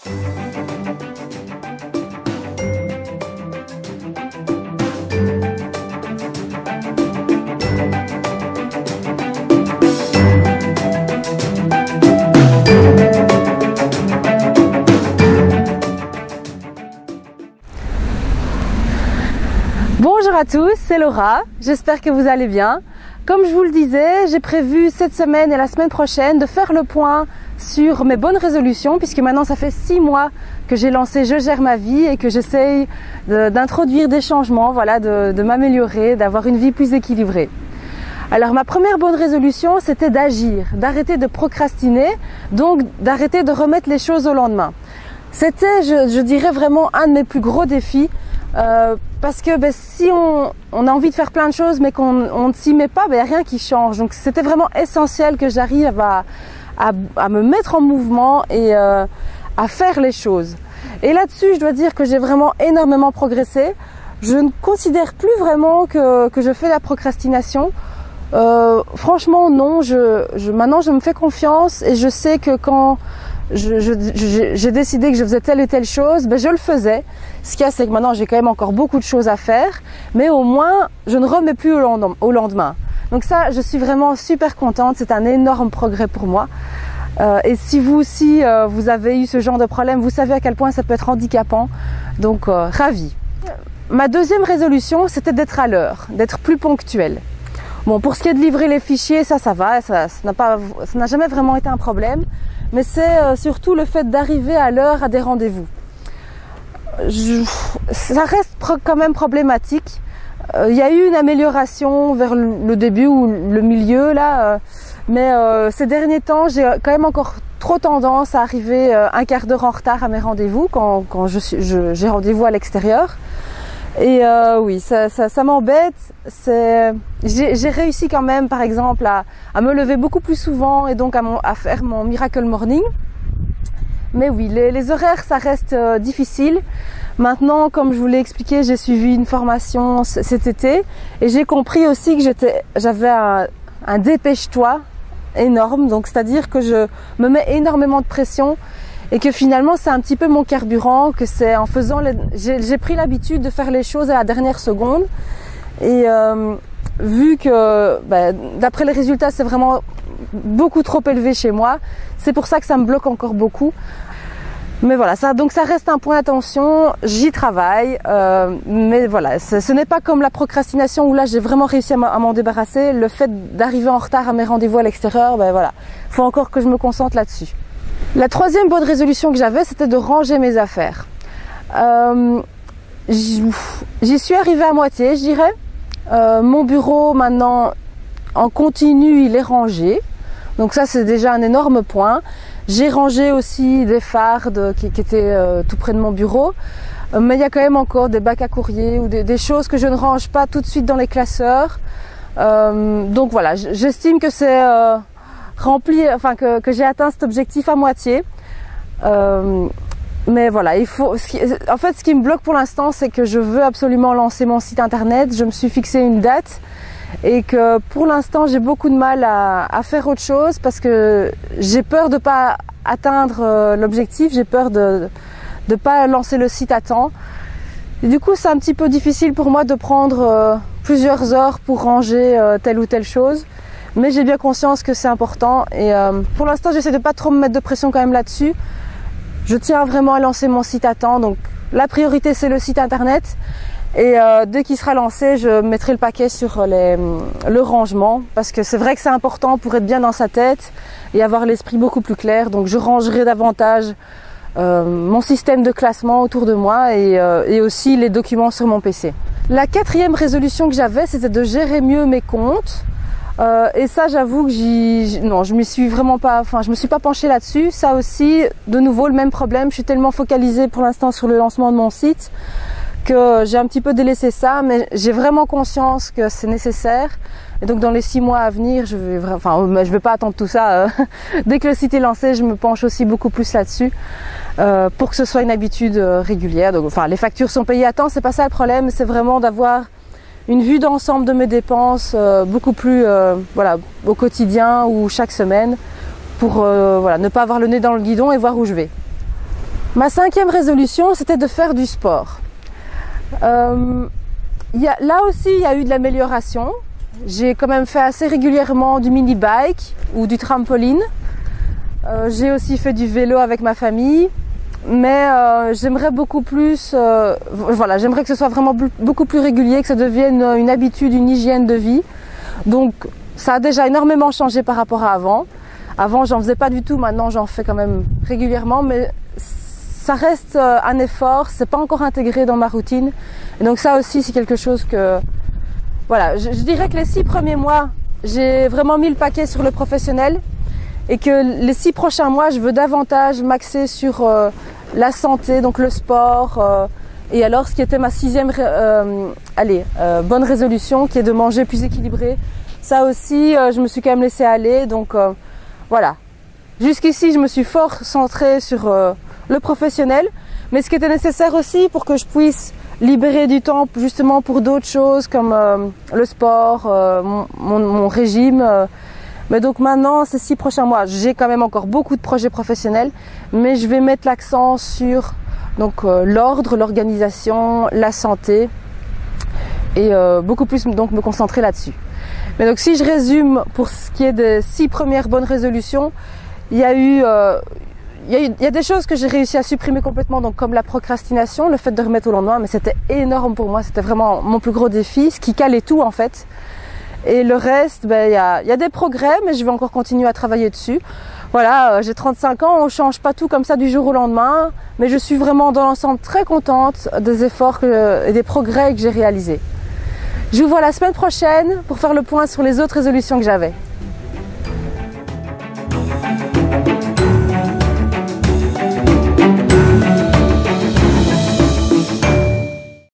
Bonjour à tous, c'est Laura, j'espère que vous allez bien. Comme je vous le disais, j'ai prévu cette semaine et la semaine prochaine de faire le point sur mes bonnes résolutions, puisque maintenant ça fait 6 mois que j'ai lancé Je gère ma vie et que j'essaye d'introduire des changements, voilà, de m'améliorer, d'avoir une vie plus équilibrée. Alors ma première bonne résolution, c'était d'agir, d'arrêter de procrastiner, donc d'arrêter de remettre les choses au lendemain. C'était, je dirais, vraiment un de mes plus gros défis. Parce que si on a envie de faire plein de choses mais qu'on ne s'y met pas, il n'y a rien qui change. Donc c'était vraiment essentiel que j'arrive à me mettre en mouvement et à faire les choses. Et là-dessus, je dois dire que j'ai vraiment énormément progressé. Je ne considère plus vraiment que je fais la procrastination. Franchement non, maintenant je me fais confiance et je sais que quand j'ai décidé que je faisais telle et telle chose, je le faisais. Ce qu'il y a, c'est que maintenant j'ai quand même encore beaucoup de choses à faire, mais au moins je ne remets plus au lendemain. Donc ça, je suis vraiment super contente, c'est un énorme progrès pour moi. Et si vous aussi vous avez eu ce genre de problème, vous savez à quel point ça peut être handicapant, donc ravie. Ma deuxième résolution, c'était d'être à l'heure, d'être plus ponctuelle. Bon, pour ce qui est de livrer les fichiers, ça va, ça n'a jamais vraiment été un problème, mais c'est surtout le fait d'arriver à l'heure à des rendez-vous. Ça reste quand même problématique. Il y a eu une amélioration vers le début ou le milieu là, mais ces derniers temps, j'ai quand même encore trop tendance à arriver un quart d'heure en retard à mes rendez-vous quand j'ai rendez-vous à l'extérieur. Et oui, ça m'embête. J'ai réussi quand même, par exemple, à me lever beaucoup plus souvent et donc à faire mon Miracle Morning. Mais oui, les horaires, ça reste difficile. Maintenant, comme je vous l'ai expliqué, j'ai suivi une formation cet été et j'ai compris aussi que j'avais un dépêche-toi énorme. Donc, c'est-à-dire que je me mets énormément de pression et que finalement, c'est un petit peu mon carburant, que c'est en faisant... J'ai pris l'habitude de faire les choses à la dernière seconde et vu que, d'après les résultats, c'est vraiment beaucoup trop élevé chez moi, c'est pour ça que ça me bloque encore beaucoup. Mais voilà, donc ça reste un point d'attention, j'y travaille, mais voilà, ce n'est pas comme la procrastination où là j'ai vraiment réussi à m'en débarrasser. Le fait d'arriver en retard à mes rendez-vous à l'extérieur, voilà, faut encore que je me concentre là-dessus. La troisième bonne résolution que j'avais, c'était de ranger mes affaires. J'y suis arrivée à moitié, je dirais. Mon bureau maintenant en continu, il est rangé, donc ça c'est déjà un énorme point. J'ai rangé aussi des fardes qui étaient tout près de mon bureau, mais il y a quand même encore des bacs à courrier ou des choses que je ne range pas tout de suite dans les classeurs. Donc voilà, j'estime que c'est rempli, enfin que j'ai atteint cet objectif à moitié. Mais voilà, en fait ce qui me bloque pour l'instant, c'est que je veux absolument lancer mon site internet. Je me suis fixé une date. Et que pour l'instant j'ai beaucoup de mal à faire autre chose parce que j'ai peur de ne pas atteindre l'objectif, j'ai peur de ne pas lancer le site à temps. Et du coup c'est un petit peu difficile pour moi de prendre plusieurs heures pour ranger telle ou telle chose. Mais j'ai bien conscience que c'est important et pour l'instant j'essaie de pas trop me mettre de pression quand même là-dessus. Je tiens vraiment à lancer mon site à temps, donc la priorité c'est le site internet. Et dès qu'il sera lancé, je mettrai le paquet sur le rangement parce que c'est vrai que c'est important pour être bien dans sa tête et avoir l'esprit beaucoup plus clair. Donc je rangerai davantage mon système de classement autour de moi et aussi les documents sur mon PC. La quatrième résolution que j'avais, c'était de gérer mieux mes comptes. Et ça, j'avoue que je me suis pas penchée là-dessus. Ça aussi, de nouveau, le même problème. Je suis tellement focalisée pour l'instant sur le lancement de mon site que j'ai un petit peu délaissé ça, mais j'ai vraiment conscience que c'est nécessaire. Et donc dans les 6 mois à venir, je vais pas attendre tout ça. Dès que le site est lancé, je me penche aussi beaucoup plus là-dessus pour que ce soit une habitude régulière. Donc, les factures sont payées à temps, c'est pas ça le problème. C'est vraiment d'avoir une vue d'ensemble de mes dépenses beaucoup plus au quotidien ou chaque semaine pour ne pas avoir le nez dans le guidon et voir où je vais. Ma 5e résolution, c'était de faire du sport. Là aussi, il y a eu de l'amélioration. J'ai quand même fait assez régulièrement du mini-bike ou du trampoline. J'ai aussi fait du vélo avec ma famille. Mais j'aimerais beaucoup plus, voilà, j'aimerais que ce soit vraiment beaucoup plus régulier, que ça devienne une habitude, une hygiène de vie. Donc ça a déjà énormément changé par rapport à avant. Avant j'en faisais pas du tout, maintenant j'en fais quand même régulièrement, mais ça reste un effort, c'est pas encore intégré dans ma routine. Et donc ça aussi c'est quelque chose que, voilà, je dirais que les 6 premiers mois, j'ai vraiment mis le paquet sur le professionnel. Et que les 6 prochains mois, je veux davantage m'axer sur la santé, donc le sport. Et alors, ce qui était ma 6e bonne résolution, qui est de manger plus équilibré. Ça aussi, je me suis quand même laissée aller. Donc voilà. Jusqu'ici, je me suis fort centrée sur le professionnel. Mais ce qui était nécessaire aussi pour que je puisse libérer du temps justement pour d'autres choses comme le sport, mon régime. Mais donc maintenant, ces 6 prochains mois, j'ai quand même encore beaucoup de projets professionnels, mais je vais mettre l'accent sur l'ordre, l'organisation, la santé et beaucoup plus donc me concentrer là-dessus. Mais donc si je résume pour ce qui est des 6 premières bonnes résolutions, il y a des choses que j'ai réussi à supprimer complètement, donc comme la procrastination, le fait de remettre au lendemain, mais c'était énorme pour moi, c'était vraiment mon plus gros défi, ce qui calait tout en fait. Et le reste, il y a des progrès, mais je vais encore continuer à travailler dessus. Voilà, j'ai 35 ans, on change pas tout comme ça du jour au lendemain, mais je suis vraiment dans l'ensemble très contente des efforts et des progrès que j'ai réalisés. Je vous vois la semaine prochaine pour faire le point sur les autres résolutions que j'avais.